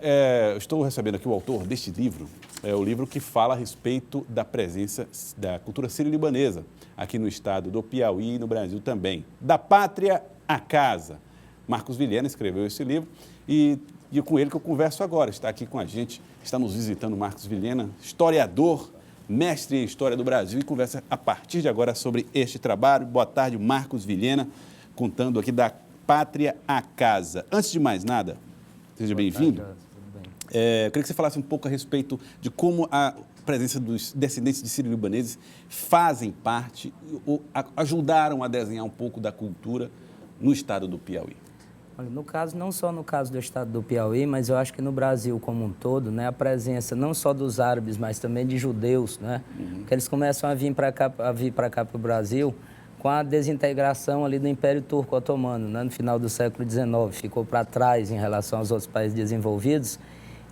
eu estou recebendo aqui o autor deste livro, o livro que fala a respeito da presença da cultura sírio-libanesa aqui no estado do Piauí e no Brasil também. Da Pátria à Casa. Marcos Vilhena escreveu esse livro e é com ele que eu converso agora. Está aqui com a gente, está nos visitando Marcos Vilhena, historiador, mestre em História do Brasil, e conversa a partir de agora sobre este trabalho. Boa tarde, Marcos Vilhena, contando aqui da Pátria à Casa. Antes de mais nada, seja bem-vindo. Eu queria que você falasse um pouco a respeito de como a presença dos descendentes de sírio-libaneses fazem parte ou ajudaram a desenhar um pouco da cultura no estado do Piauí. Olha, no caso, não só no caso do estado do Piauí, mas eu acho que no Brasil como um todo, né, a presença não só dos árabes, mas também de judeus, né, que eles começam a vir para cá para o Brasil com a desintegração ali do Império Turco Otomano, né, no final do século XIX, ficou para trás em relação aos outros países desenvolvidos,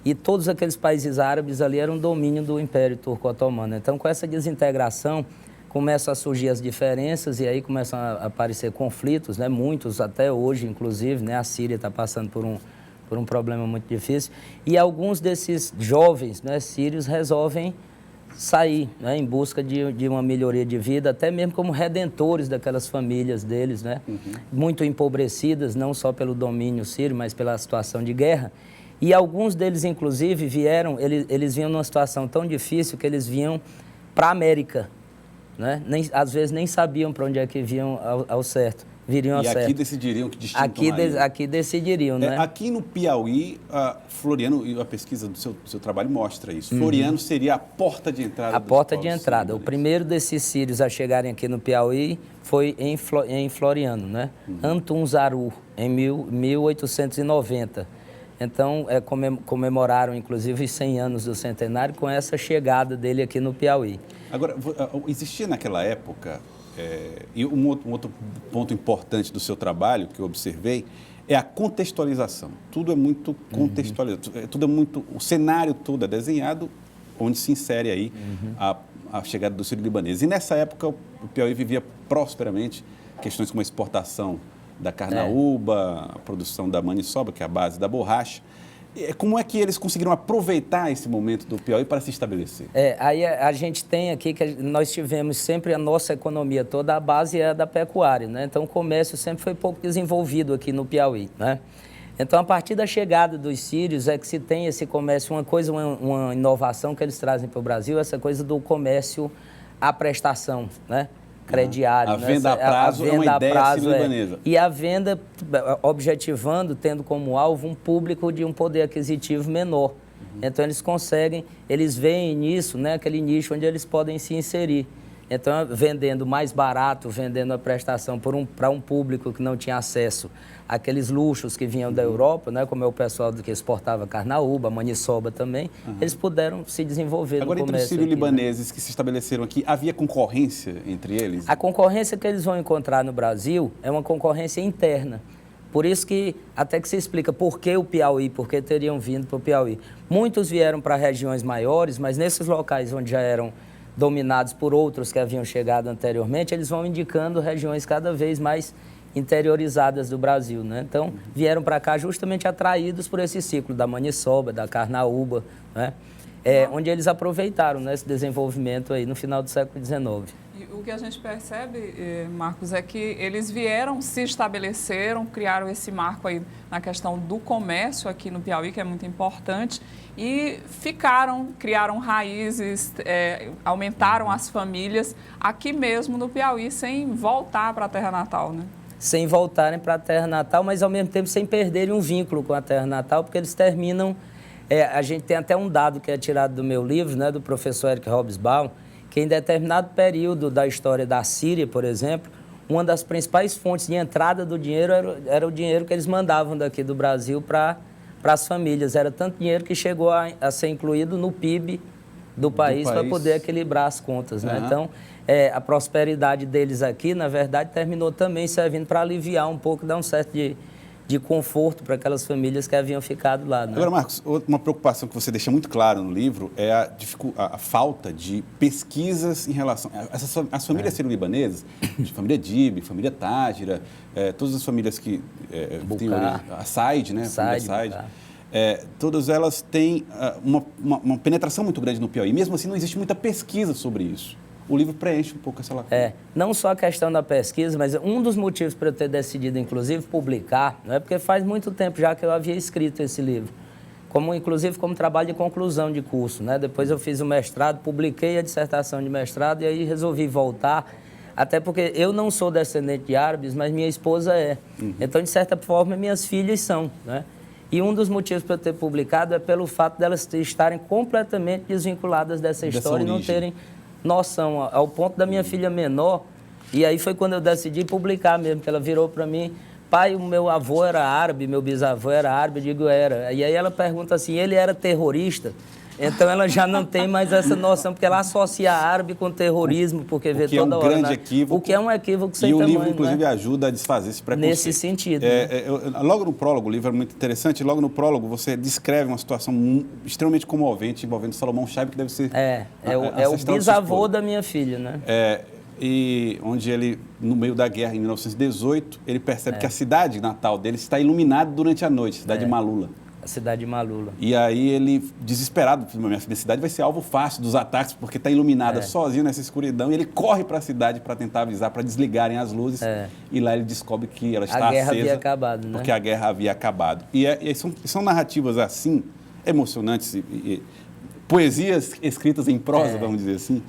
e todos aqueles países árabes ali eram domínio do Império Turco Otomano. Então, com essa desintegração, começam a surgir as diferenças e aí começam a aparecer conflitos, né? Muitos até hoje, inclusive, né? A Síria está passando por um problema muito difícil. E alguns desses jovens, né, sírios resolvem sair, né, em busca de uma melhoria de vida, até mesmo como redentores daquelas famílias deles, né? Muito empobrecidas, não só pelo domínio sírio, mas pela situação de guerra. E alguns deles, inclusive, eles vinham numa situação tão difícil que eles vinham para a América, né? Às vezes nem sabiam para onde é que vinham ao certo, viriam ao certo. E aqui decidiriam que destino tomariam. Aqui decidiriam, né? Aqui no Piauí, Floriano, e a pesquisa do seu trabalho mostra isso. Floriano seria a porta de entrada. A porta de entrada. O primeiro desses sírios a chegarem aqui no Piauí foi em Floriano, né? Antun Zaru, em 1890. Então, comemoraram, inclusive, os 100 anos do centenário com essa chegada dele aqui no Piauí. Agora, existia naquela época, e um outro ponto importante do seu trabalho, que eu observei, é a contextualização. Tudo é muito contextualizado, o cenário todo é desenhado, onde se insere aí a chegada do sírio-libanês. E nessa época, o Piauí vivia prosperamente questões como a exportação da carnaúba, a produção da maniçoba, que é a base da borracha. Como é que eles conseguiram aproveitar esse momento do Piauí para se estabelecer? Aí a gente tem aqui que nós tivemos sempre a nossa economia toda, a base é da pecuária, né? Então o comércio sempre foi pouco desenvolvido aqui no Piauí, né? Então a partir da chegada dos sírios é que se tem esse comércio, uma inovação que eles trazem para o Brasil, essa coisa do comércio à prestação, né? Crediário. A venda a prazo é uma ideia sírio-libanesa. E a venda objetivando, tendo como alvo um público de um poder aquisitivo menor. Então eles veem nisso, né, aquele nicho onde eles podem se inserir. Então, vendendo mais barato, vendendo a prestação para um público que não tinha acesso àqueles luxos que vinham da Europa, né, como é o pessoal que exportava carnaúba, maniçoba também, eles puderam se desenvolver Agora, no comércio. Agora, entre os sírio-libaneses, né, que se estabeleceram aqui, havia concorrência entre eles? A concorrência que eles vão encontrar no Brasil é uma concorrência interna. Por isso que, até que se explica por que o Piauí, por que teriam vindo para o Piauí. Muitos vieram para regiões maiores, mas nesses locais onde já eram dominados por outros que haviam chegado anteriormente, eles vão indicando regiões cada vez mais interiorizadas do Brasil, né? Então, vieram para cá justamente atraídos por esse ciclo da maniçoba, da carnaúba, né? Onde eles aproveitaram, né, esse desenvolvimento aí no final do século XIX. E o que a gente percebe, Marcos, é que eles vieram, se estabeleceram, criaram esse marco aí na questão do comércio aqui no Piauí, que é muito importante, e criaram raízes, aumentaram as famílias aqui mesmo no Piauí, sem voltar para a terra natal, né? Sem voltarem para a terra natal, mas ao mesmo tempo sem perderem um vínculo com a terra natal, porque eles terminam... a gente tem até um dado que é tirado do meu livro, né, do professor Eric Hobsbawm, que em determinado período da história da Síria, por exemplo, uma das principais fontes de entrada do dinheiro era o dinheiro que eles mandavam daqui do Brasil para as famílias. Era tanto dinheiro que chegou a ser incluído no PIB do país para poder equilibrar as contas, né? Então, a prosperidade deles aqui, na verdade, terminou também servindo para aliviar um pouco, dar um certo de conforto para aquelas famílias que haviam ficado lá, né? Agora, Marcos, uma preocupação que você deixa muito claro no livro é a falta de pesquisas em relação... As famílias sírio-libanesas, família Dib, família Tágira, todas as famílias que têm a Said, né? Said, todas elas têm uma penetração muito grande no Piauí. Mesmo assim, não existe muita pesquisa sobre isso. O livro preenche um pouco essa lacuna. Não só a questão da pesquisa, mas um dos motivos para eu ter decidido, inclusive, publicar, não é porque faz muito tempo já que eu havia escrito esse livro, inclusive como trabalho de conclusão de curso, né? Depois eu fiz o mestrado, publiquei a dissertação de mestrado e aí resolvi voltar, até porque eu não sou descendente de árabes, mas minha esposa é. Então, de certa forma, minhas filhas são, né? E um dos motivos para eu ter publicado é pelo fato delas estarem completamente desvinculadas dessa história e não terem noção, ao ponto da minha filha menor. E aí foi quando eu decidi publicar mesmo, que ela virou para mim: pai, o meu avô era árabe, meu bisavô era árabe. Eu digo, era. E aí ela pergunta assim, ele era terrorista? Então ela já não tem mais essa noção, porque ela associa árabe com terrorismo, porque vê toda hora... O que é um grande equívoco. O que é um equívoco sem tamanho. E o livro, inclusive, ajuda a desfazer esse preconceito. Nesse sentido. Logo no prólogo, o livro é muito interessante, logo no prólogo você descreve uma situação extremamente comovente envolvendo Salomão Scheibe, que deve ser... o bisavô da minha filha, né? E onde ele, no meio da guerra, em 1918, ele percebe que a cidade natal dele está iluminada durante a noite, a cidade de Malula. A cidade de Malula. E aí ele, desesperado, minha cidade vai ser alvo fácil dos ataques, porque está iluminada sozinho nessa escuridão, e ele corre para a cidade para tentar avisar, para desligarem as luzes, e lá ele descobre que ela está acesa. A guerra havia acabado, né? Porque a guerra havia acabado. E são narrativas assim, emocionantes, poesias escritas em prosa, vamos dizer assim,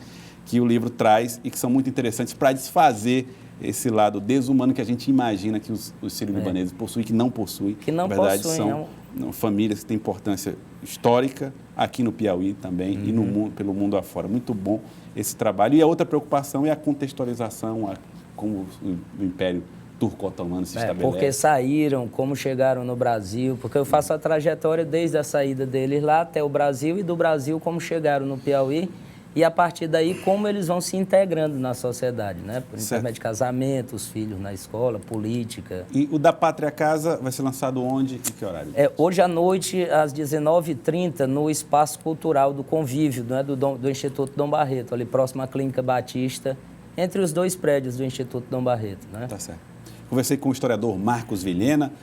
que o livro traz e que são muito interessantes para desfazer esse lado desumano que a gente imagina que os sírio-libaneses possuem, que não possuem. Que não na verdade, possuem, são famílias que têm importância histórica aqui no Piauí também e no mundo, pelo mundo afora. Muito bom esse trabalho. E a outra preocupação é a contextualização, como o Império Turco-Otomano se estabelece. Porque saíram, como chegaram no Brasil, porque eu faço a trajetória desde a saída deles lá até o Brasil e do Brasil como chegaram no Piauí. E, a partir daí, como eles vão se integrando na sociedade, né? Por intermédio de casamento, os filhos na escola, política. E o Da Pátria Casa vai ser lançado onde e que horário? Hoje à noite, às 19h30, no Espaço Cultural do Convívio, né? do Instituto Dom Barreto, ali próximo à Clínica Batista, entre os dois prédios do Instituto Dom Barreto, né? Tá certo. Conversei com o historiador Marcos Vilhena,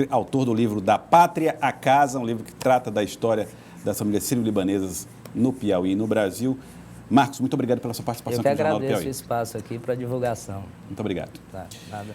autor do livro Da Pátria à Casa, um livro que trata da história das famílias sírio-libanesas no Piauí e no Brasil. Marcos, muito obrigado pela sua participação aqui no Jornal do Piauí. Eu que agradeço o espaço aqui para divulgação. Muito obrigado. Tá, nada.